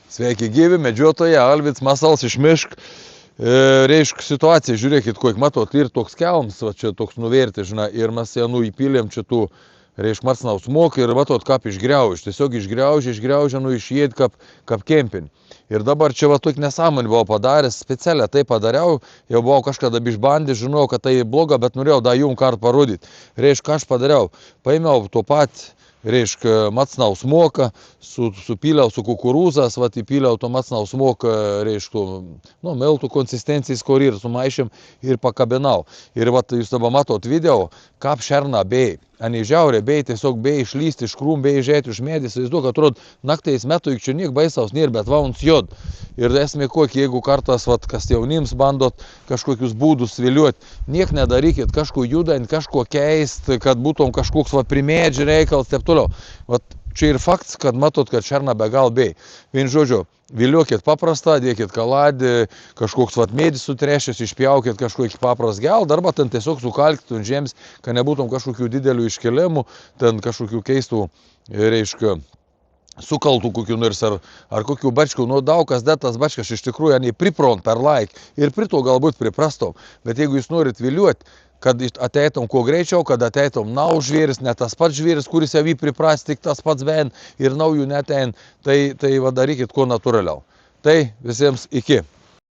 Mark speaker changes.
Speaker 1: Sveiki gyvi, medžiotojai, Alvyds Masals iš Mišk. Reiškia situacija, žiūrėkit, kiek matot, ir toks kelms, va čia toks nuverti, žinai, ir mes senų įpylėm čia tų, reiškia, Marcinaus mokį ir matot, kaip išgriauž, tiesiog išgriaužė, nu išėd kaip kempinį. Ir dabar čia va tokia nesąmonė buvau padaręs, specialiai tai padariau, jau buvau kažkada išbandęs, žinau, kad tai bloga, bet norėjau dar jums kartą parodyti. Reiškia, ką aš padariau, paėmiau to pat, reiškia, Marcinaus moką, supyliau su kukurūzas, va, įpyliau to Marcinaus moką, reiškia, nu, miltų konsistencijos, kur ir sumaišėm ir pakabinau. Ir va, jūs dabar matot video, kaip šerna bėjai. Ani žiaurė, bėjai tiesiog bėjai išlysti iš krūm, bėjai žiūrėti už medį, įsivaizduok, atrodo, naktais metų iki čia niek baisaus nėra, bet vauns jod. Ir esmė kokie, jeigu kartas, va, kas jaunims bandot kažkokius būdus viliuoti, niek nedarykit, kažko judant, kažko keist, kad būtum kažkoks va, primėdži reikalas, taip toliau. Va, čia ir faktas, kad matot, kad šerna be gal bėjai. Vien žodžiu, viliokit paprastą, dėkit kaladį, kažkoks vat medis sutrešęs, išpjaukit kažkokį paprastą geldą, arba ten tiesiog sukalkit ant žemės, kad nebūtum kažkokių didelių iškelimų, ten kažkokių keistų, reiškia, sukaltų kokių nors ar kokių bačkų, nu daug kas dėtas bačkas iš tikrųjų, nei pripront per laik ir prie to galbūt priprastom, bet jeigu jūs norit viliuoti, kad ateitum kuo greičiau, kad ateitum nau žvėris, ne tas pats žvėris, kuris jau jį pripras, tik tas pats ven ir naujų netein, tai va darykit kuo natūraliau. Tai visiems iki.